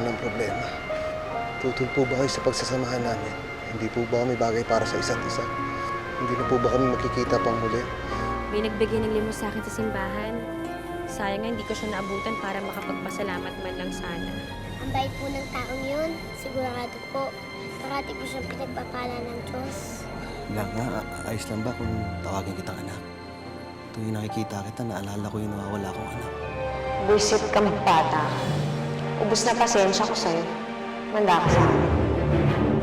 ng problema. Tutol po ba kayo sa pagsasamahan namin? Hindi po ba kami bagay para sa isa't isa? Hindi na po ba kami makikita pang muli? May nagbigay ng limos sa akin sa simbahan. Sayang nga hindi ko siya naabutan para makapagpasalamat man lang sana. Ang bait po ng taong yun. Sigurado po. Parati po siyang pinagpapala ng Diyos. Blanca, ayos lang ba kung tawagin kitang anak? Tuwing nakikita kita, naalala ko yung nawawala kong anak. Buisit ka magbata. Ubus na pasensya ko sa'yo. Manda ka sa akin.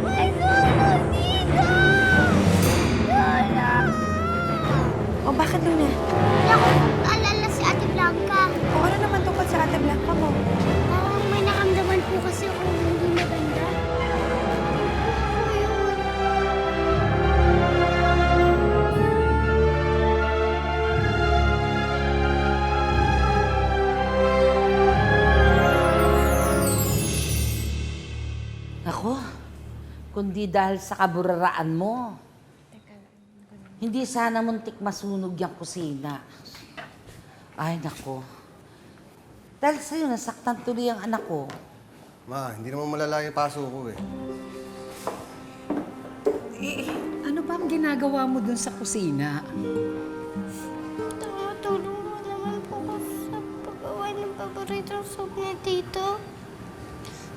Ay, Lolo! Sino? Lola! O bakit, Luna? Hindi ako alala si Ate Blanca. O ano naman tungkol sa Ate Blanca mo? Parang may nakamdaman po kasi ako hindi maganda. Ano yun? Ako, kundi dahil sa kaburaraan mo. Hindi sana muntik masunog yung kusina. Ay, nako. Dahil sa'yo, nasaktan tuloy ang anak ko. Ma, hindi naman malala yung paso ko eh. Ano ba ang ginagawa mo dun sa kusina? Tumutulong mo naman po ako sa paggawa ng paboritong soup ni Tito.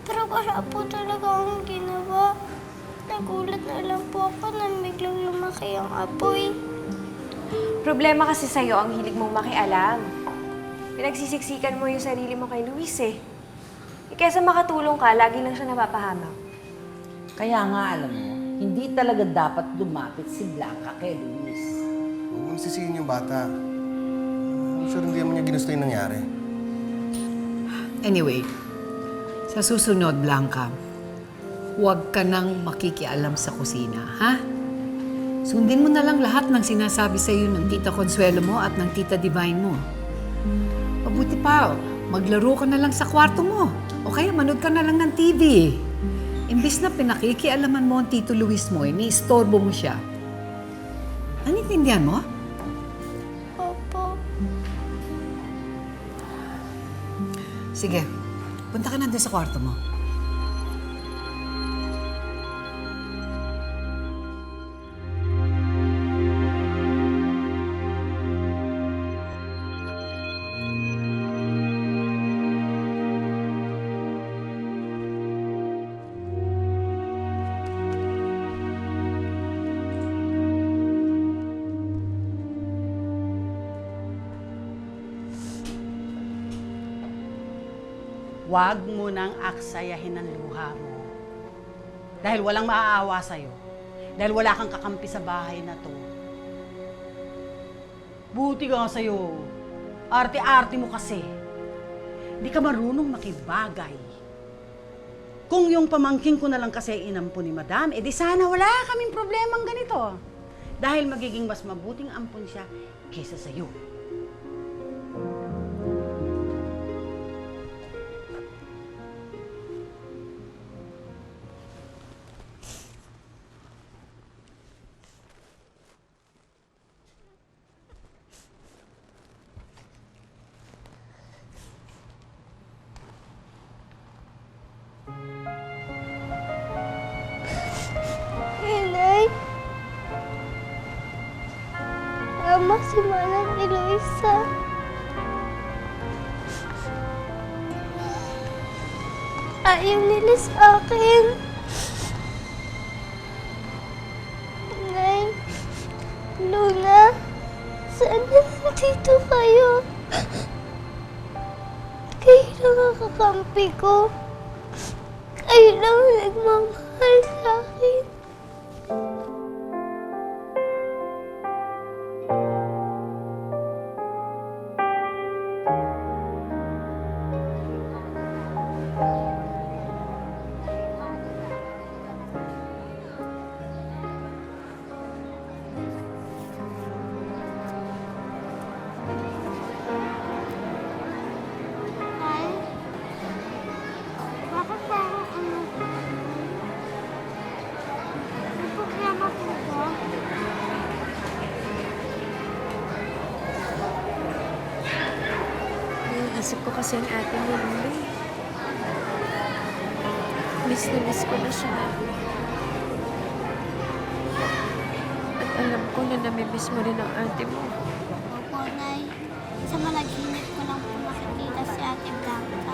Pero wala po talaga akong ginawa. Nagulat na lang po ako na biglang lumaki ang apoy. Problema kasi sa'yo ang hilig mong makialam. Pinagsisiksikan mo yung sarili mo kay Luis eh. Kaysa makatulong ka, lagi lang siya napapahamak. Kaya nga, alam mo, hindi talaga dapat lumapit si Blanca kay Luis. Huwag mo nasisihin yung bata. I'm sure hindi naman niya ginusto yung nangyari. Anyway, sa susunod, Blanca, huwag ka nang makikialam sa kusina, ha? Sundin mo na lang lahat ng sinasabi sa iyo ng Tita Consuelo mo at ng Tita Divine mo. Mabuti pa, maglaro ka na lang sa kwarto mo. O kaya manood ka na lang ng TV. Imbis na pinakikialaman mo ang Tito Luis mo, ni-istorbo mo siya. Nanintindihan mo? Opo. Sige, punta ka na doon sa kwarto mo. Huwag mo nang aksayahin ang luha mo. Dahil walang maaawa sa'yo. Dahil wala kang kakampi sa bahay na to. Buti ka nga sa'yo. Arte-arte mo kasi. Di ka marunong makibagay. Kung yung pamangking ko na lang kasi inampo ni Madam, edi sana wala kaming problemang ganito. Dahil magiging mas mabuting ampon siya kaysa sa'yo. Inay. Tama si Manang ni Luisa. Ayaw nila sa akin. Inay. Luna. Saan nandito kayo? Kayo lang ang kakampi ko. Kayo lang ang nagmamahal sa akin. Ay, bakit parang may problema po ba? Naiisip ko kasi ang ate mo, Lulu. na miss ko na siya. At alam ko na namimiss mo rin ang ate mo. Opo, Nay. Sa malaginip ko lang po makikita si Ate Blanca.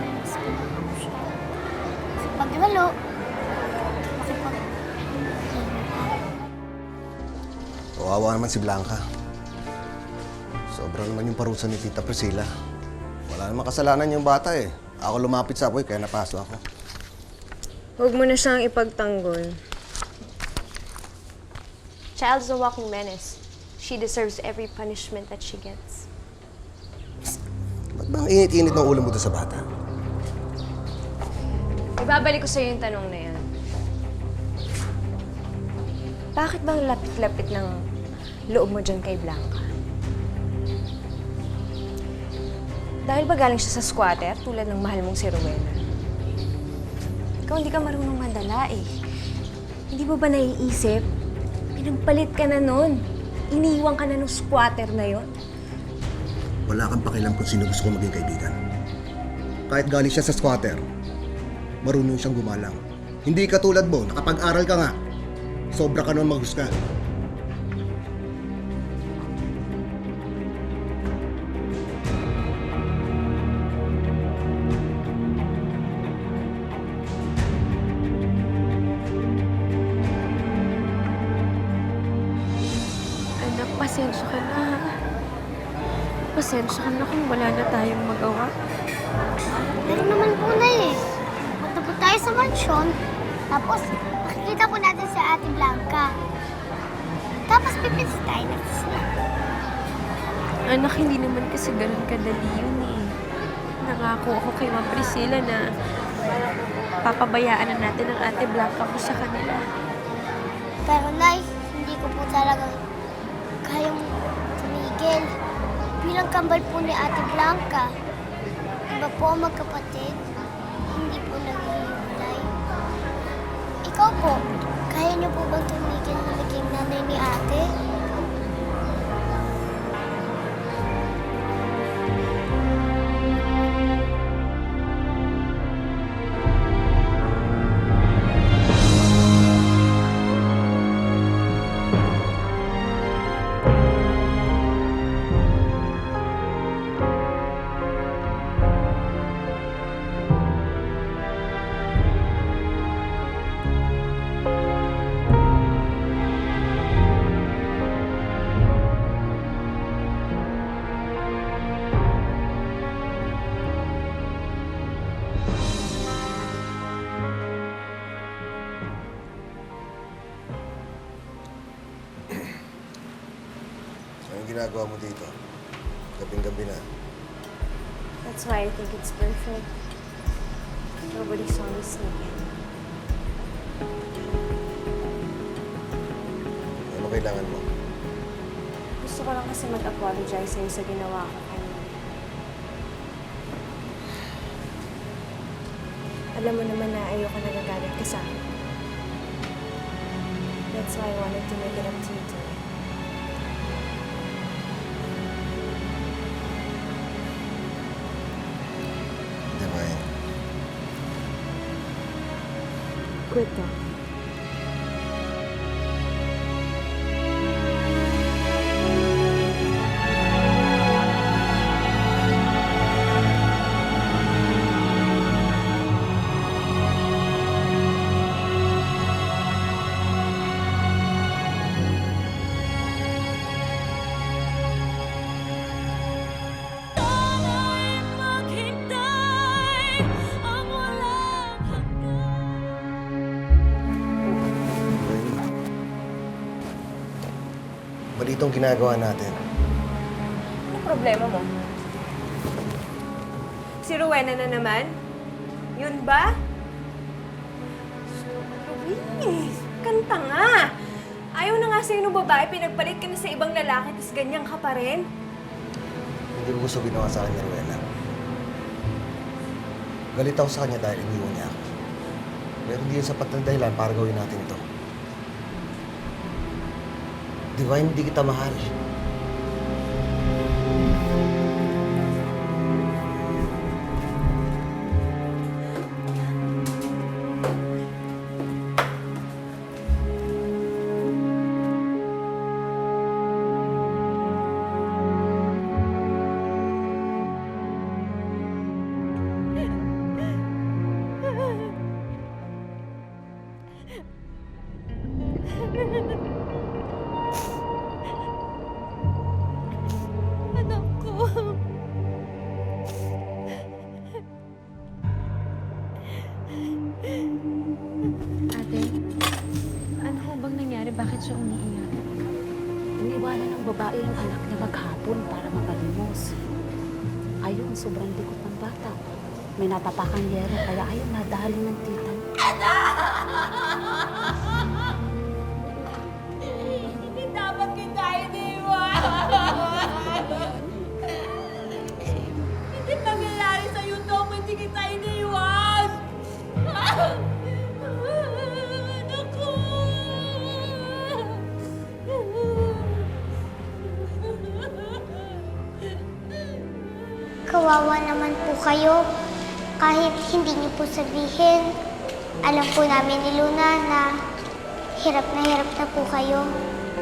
Miss ko na po siya. Paglalo, Kawawa naman si Blanca. Sobra naman yung parusa ni Tita Priscilla. Wala namang kasalanan yung bata eh. Ako lumapit sa apoy kaya napaso ako. Huwag mo na siyang ipagtanggol. Child is a walking menace. She deserves every punishment that she gets. Ba't bang init-init ng ulo mo doon sa bata? Ibabalik ko sa'yo yung tanong na yan. Bakit bang lapit-lapit ng loob mo dyan kay Blanca? Dahil ba galing siya sa squatter tulad ng mahal mong si Rowena? Ikaw hindi ka marunong mandala eh. Hindi mo ba naiisip? Pinagpalit ka na nun. Iniiwan ka na ng squatter na yon. Wala kang pakialam kung sino gusto ko maging kaibigan. Kahit galing siya sa squatter, marunong siyang gumalang. Hindi katulad mo, nakapag-aral ka nga. Sobra ka nun maghusga. Anak, pasensya ka na ha. Pasensya ka na kung wala na tayong magawa. Pero naman po na eh. Punta po tayo sa mansyon. Tapos, makikita po natin si Ate Blanca. Tapos, pipinsi tayo na sila. Anak, hindi naman kasi ganun kadali yun eh. Nangako ako kay Ma'am Priscilla na papabayaan na natin ang Ate Blanca mo sa kanila. Pero, Nay, hindi ko po talaga kayang tumigil. Bilang kambal po ni Ate Blanca, iba po ang magkapatid, hindi po naghihiwalay. Ikaw po, kaya niyo po bang tumigil na naging nanay ni Ate? Anong ginagawa mo dito? Gabing-gabi na. That's why I think it's perfect. Nobody saw me sneaking. Ano kailangan mo? Gusto ko lang kasi mag-apologize sa'yo sa ginawa ko kanina. Alam mo naman na ayoko nagagalit ka sa akin. That's why I wanted to make it up to you today. Divine. Quit talking. Mali itong ginagawa natin. Ano problema mo? Si Rowena na naman? Yun ba? Luis, kanta nga! Ayaw na nga sa'yo ng babae, pinagpalit ka na sa ibang lalaki, tapos ganyan ka pa rin? Hindi ko gusto ginawa sa akin ni Rowena. Galit ako sa kanya dahil iniwan niya ako. Pero hindi yun sapat na dahilan para gawin natin ito. Divine, hindi kita mahal. Bakit siya umiiyak? Iniwanan ng babae ang anak niya maghapon para mapalimos. Ayun, sobrang likot ng bata. May natapakang yero, kaya ayun, nadali ng tita niya. Hindi dapat kita iniwan! Hindi nangyayari sa'yo to kung hindi kita iniwan! Naku! Kawawa naman po kayo. Kahit hindi niyo po sabihin, alam po namin ni Luna na hirap na po kayo.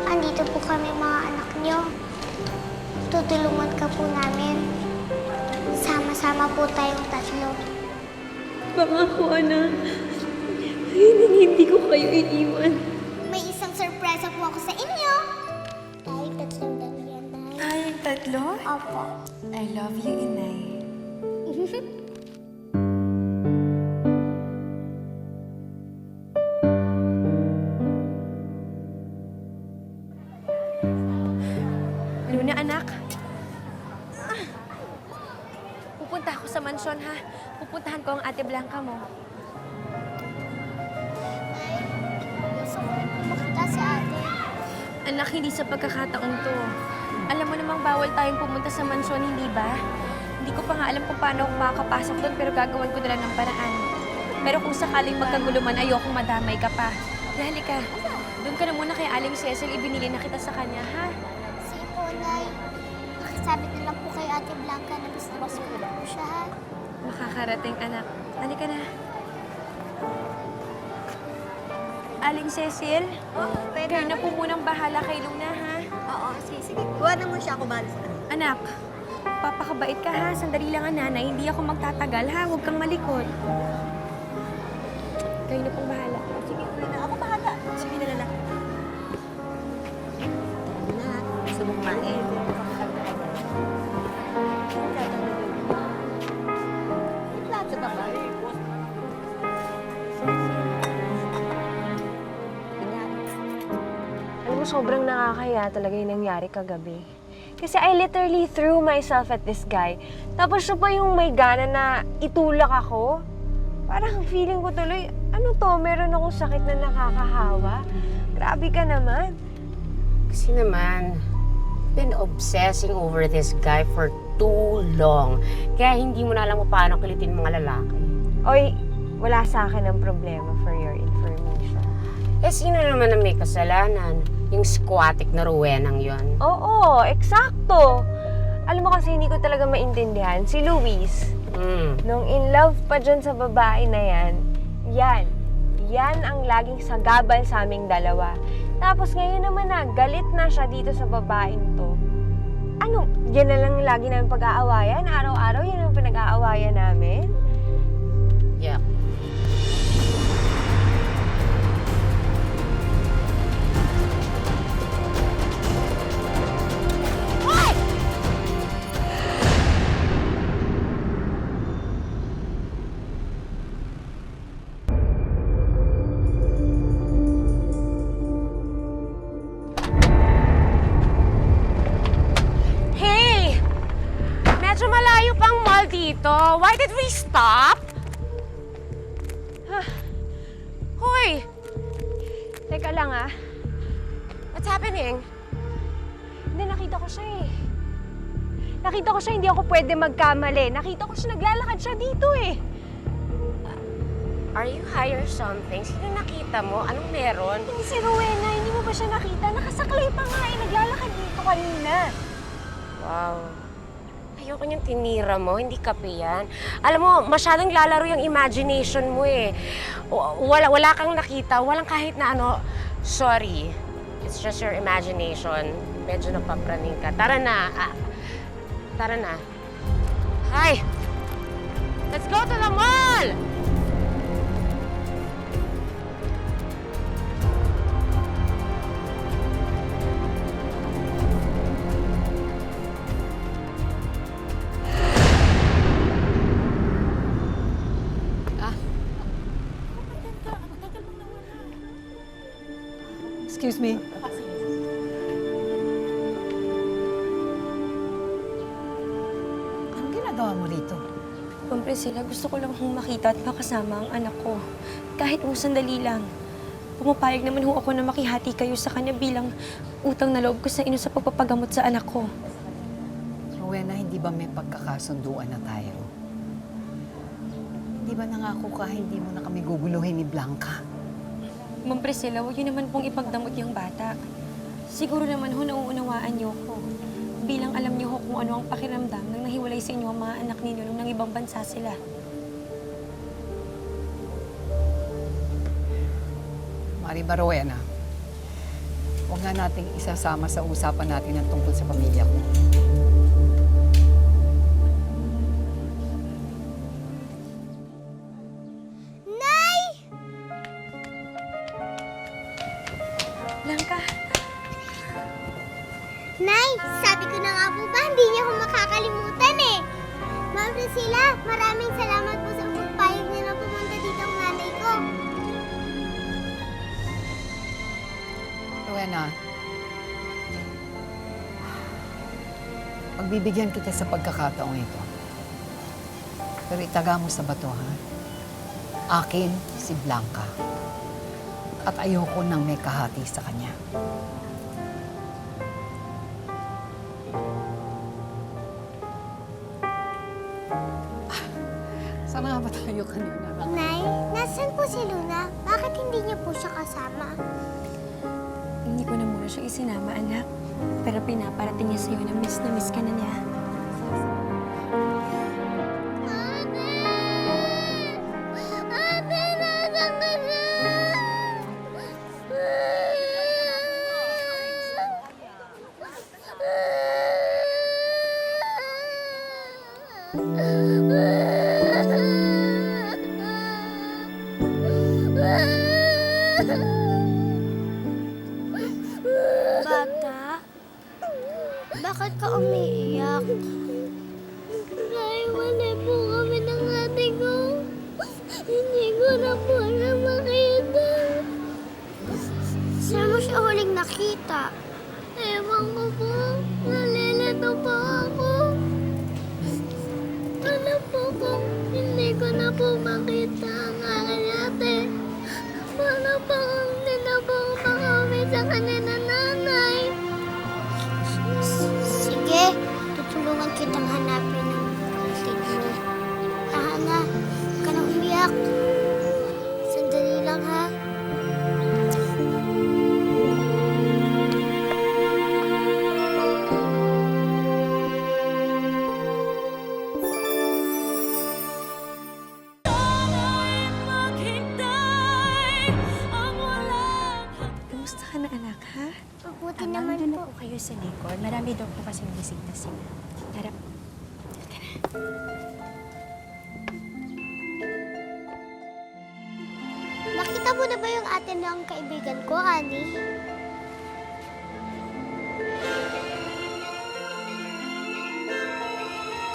Andito po kami mga anak niyo. Tutulungan ka po namin. Sama-sama po tayong tatlo. Pangako, anak. Hindi ko kayo iiwan. May isang sorpresa po ako sa inyo. Tayong tatlong dalayan tayo. Tayong tatlo? Opo. I love you, Inay. Luna, anak. Pupunta ako sa mansyon, ha? Pupuntahan ko ang Ate Blanca mo. Gusto ko rin po makita si ate. Anak, hindi sa pagkakataon to. Alam mo namang bawal tayong pumunta sa mansyon, hindi ba? Hindi ko pa nga alam kung paano ako makakapasok doon, pero gagawin ko na lang ng paraan. Pero kung sakaling magkagulo man, ayokong madamay ka pa. Kaya halika, doon ka na muna kay Aling Cecil, ibinili na kita sa kanya, ha? Sige po, Nay. Pakisabit na lang po kay Ate Blanca na gusto ko po siya, ha? Makakarating, anak. Halika na. Aling Cecil, kayo na po munang bahala kay Luna, ha? Oo, sige. Iwanan mo siya, ako bahala sa kanya. Anak, papakabait ka, ha? Sandali lang, nanay. Hindi ako magtatagal, ha? Huwag kang malikot. Kayo na pong bahala. Sige, Luna, ako bahala. Sige na lang. Na, gusto mo kumain? Plato ba ba? Alam mo, sobrang nakakaya talaga yung nangyari kagabi. Kasi I literally threw myself at this guy. Tapos siya pa yung may gana na itulak ako. Parang feeling ko tuloy, ano to, meron akong sakit na nakakahawa. Grabe ka naman. Kasi naman, been obsessing over this guy for too long. Kaya hindi mo na alam kung paano kilitin mga lalaki. Oy, wala sa akin ang problema for your information. Eh, sino naman ang may kasalanan? Yung squatic na Rowenang yon. Oo, eksakto. Alam mo kasi hindi ko talaga maintindihan. Si Luis, nung in love pa dyan sa babae na yan ang laging sagabal sa aming dalawa. Tapos ngayon naman galit na siya dito sa babaeng to. Ano, yan na lang lagi namin pag-aawayan? Araw-araw yan ang pinag-aawayan namin? Yeah. Hey! Medyo malayo pang mall dito. Why did we stop? Hoy! Teka lang What's happening? Hindi, nakita ko siya Nakita ko siya, hindi ako pwede magkamali. Nakita ko siya, naglalakad siya dito Are you high or something? Sino nakita mo? Anong meron? Hindi si Rowena, hindi mo ba siya nakita? Nakasaklay pa nga naglalakad dito kanina. Wow. Ayoko niyang tinira mo, hindi kape yan. Alam mo, masyadong lalaro yung imagination mo Wala kang nakita, walang kahit na ano. Sorry, it's just your imagination. Medyo napapraning ka. Tara na. Tara na. Hi! Let's go to the mall! Excuse me. Anong ginagawa mo rito? Ma'am Priscilla, gusto ko lang hong makita at makasama ang anak ko. Kahit mo sandali lang. Pumapayag naman ho ako na makihati kayo sa kanya bilang utang na loob ko sa inyo sa pagpapagamot sa anak ko. Rowena, hindi ba may pagkakasunduan na tayo? Hindi ba nangako ka hindi mo na kami guguluhin ni Blanca? Ma'am Priscilla, huwag niyo naman pong ipagdamot yung bata. Siguro naman ho nauunawaan niyo ko. Bilang alam niyo ho kung ano ang pakiramdam nang nahiwalay sa inyo ang mga anak ninyo nung nang ibang bansa sila. Mariba Rowena, huwag nga nating isasama sa usapan natin ang tungkol sa pamilya ko. Nay! Blanca, Nay, sabi ko na nga po ba, hindi niyo ako makakalimutan eh. Ma'am Priscilla, maraming salamat po sa pagpayag niyo na pumunta dito ang nanay ko. Rowena, pagbibigyan kita sa pagkakataong ito. Pero itaga mo sa bato, ha? Akin si Blanca. At ayoko nang may kahati sa kanya. Saan nga ba tayo kanina? Nay, nasan po si Luna? Bakit hindi niyo po siya kasama? hindi ko na muna siya isinama, anak. Pero pinaparating niya sa'yo na miss ka na niya. Ate! Ate, nasan ka na? Bata, bakit ka umiiyak? Naiwalay po kami ng ate ko. Hindi ko na po na makita. Saan mo siya huling nakita? Ewan ko po. Nalilito po ako. Ano po kung hindi ko na po makita ang aking ate? Paano po kung hindi na po makauwi sa kanila nanay? Sige, tutulungan kitang hanapin ang kapatid mo. Hana, huwag ka na umiyak. Sandali lang ha. Kumusta ka na, anak, ha? Mabuti naman Nandun po. na po kayo sa likod. Marami daw po kasing bisita sila. Tara. Nakita mo na ba yung ate ng kaibigan ko, Ani?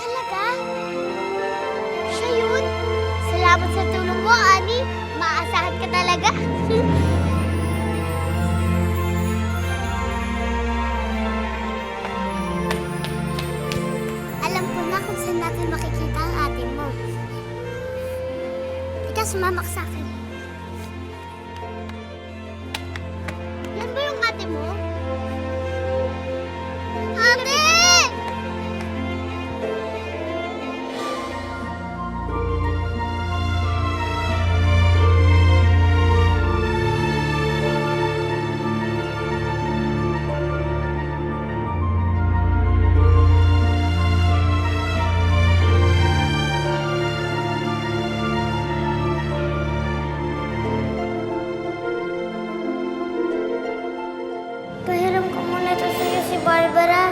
Talaga? Siya yun? Salamat sa tulong mo, Ani. Maasahan ka talaga. Alam ko na kung saan natin makikita ang ate mo. Ikaw, sumamak sa akin. Yan ba yung ate mo? Ate! Pahiram ko muna ito sa'yo si Barbara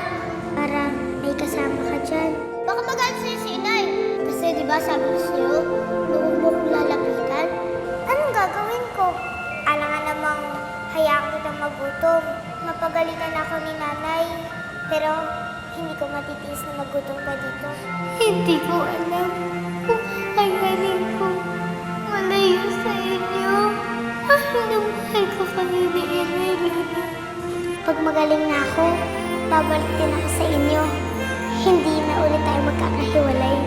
para may kasama ka dyan. Baka magalit sa'yo si Inay. Kasi di ba sabi ko sa'yo, noong mo kong lalapitan? Anong gagawin ko? Alangan namang hayaan kitang magutom. Mapagalitan ako ni Nanay. Pero hindi ko matitiis na magutom ka dito. Hindi ko alam kung kakayanin ko malayo sa inyo. Mahal na mahal ko kayo ni Inay, Luna. babalik din ako sa inyo. Hindi na ulit tayo magkakahiwalay.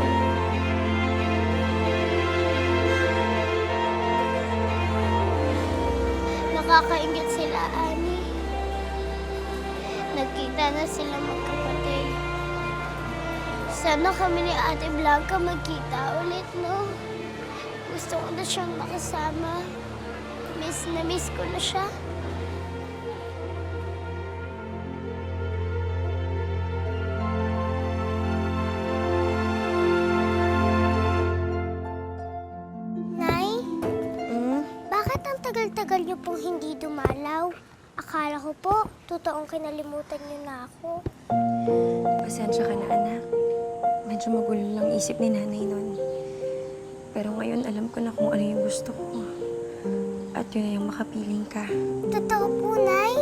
Nakakaingit sila, Ani. Nagkita na sila magkapatid. Sana kami ni Ate Blanca magkita ulit, no? Gusto ko na siyang makasama. Miss na miss ko na siya. Nay? Bakit ang tagal-tagal niyo pong hindi dumalaw? Akala ko po, totoong kinalimutan niyo na ako. Pasensya ka na, anak. Medyo magulo lang isip ni nanay nun. Pero ngayon, alam ko na kung ano yung gusto ko. At yun na yung makapiling ka. Totoo po, Nay?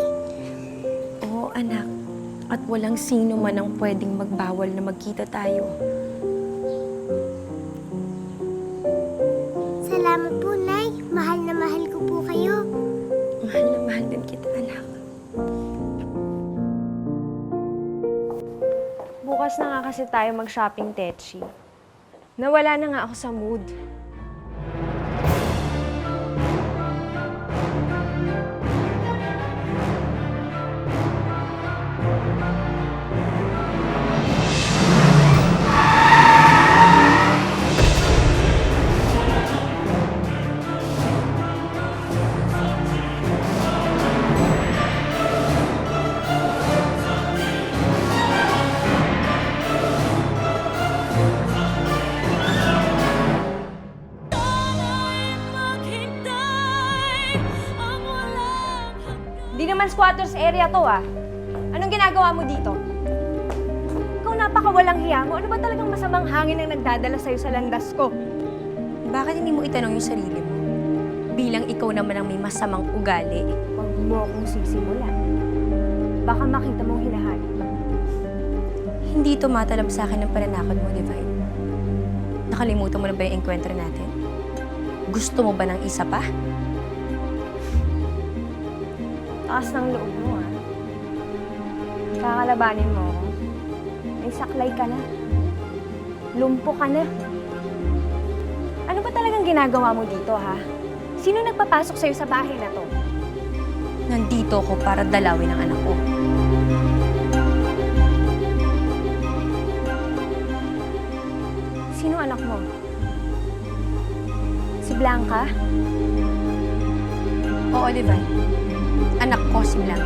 Oo, anak. At walang sino man ang pwedeng magbawal na magkita tayo. Salamat po, Nay. Mahal na mahal ko po kayo. Mahal na mahal din kita, anak. Bukas na nga kasi tayo mag-shopping, Tetchi. Nawala na nga ako sa mood. Di naman squatters area to, ah. Anong ginagawa mo dito? Ikaw napakawalang hiya mo. Ano ba talagang masamang hangin ang nagdadala sa'yo sa landas ko? Bakit hindi mo itanong yung sarili mo? Bilang ikaw naman ang may masamang ugali. Huwag mo akong sisimulan. Baka makita mong hinahanap mo. Hindi tumatalab sa akin ang pananakot mo, Divine. Nakalimutan mo na ba yung enkwentro natin? Gusto mo ba ng isa pa? Taas ng loob mo, ah. Kakalabanin mo ako. May saklay ka na. Lumpo ka na. Ano ba talagang ginagawa mo dito, ha? Sino nagpapasok sa'yo sa bahay na to? Nandito ako para dalawin ang anak ko. Sino anak mo? Si Blanca? Oo, Divine. Anak ko si Blanca.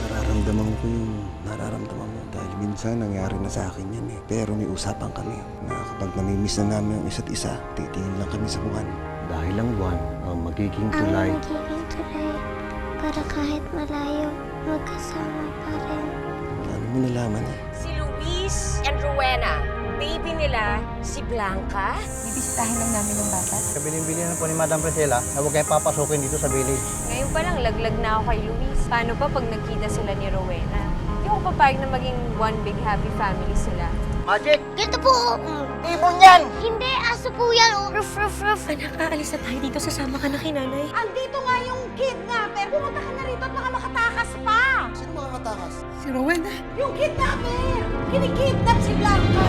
Nararamdaman ko yung nararamdaman mo dahil minsan nangyari na sa akin yan eh. Pero may usapan kami na kapag namimiss na namin ang isa't isa, titingin lang kami sa buwan. Dahil ang buwan ang magiging tulay. Ang magiging tulay. Para kahit malayo, magkasama pa rin. Paano mo nalaman eh? Si Luis and Rowena, baby nila, si Blanca. Bibisitahin lang namin yung bata. Kabiling-bili na po ni Madam Priscilla na huwag kayong papasukin dito sa village. Ngayon pa lang, laglag na ako kay Luis. Paano pa pag nagkita sila ni Rowena? Hindi ako papayag na maging one big happy family sila. Magic! Ganito po! Ibon yan! Hindi, aso po yan! Ruff, ruff, ruff! Anak, aalis na tayo dito. Sasama ka na kay nanay. Andito nga yung kidnapper. Pumunta ka na rito at baka makatakas pa. Sino makakatakas? Si Rowena. Yung kidnapper! Kinikidnap si Blanca!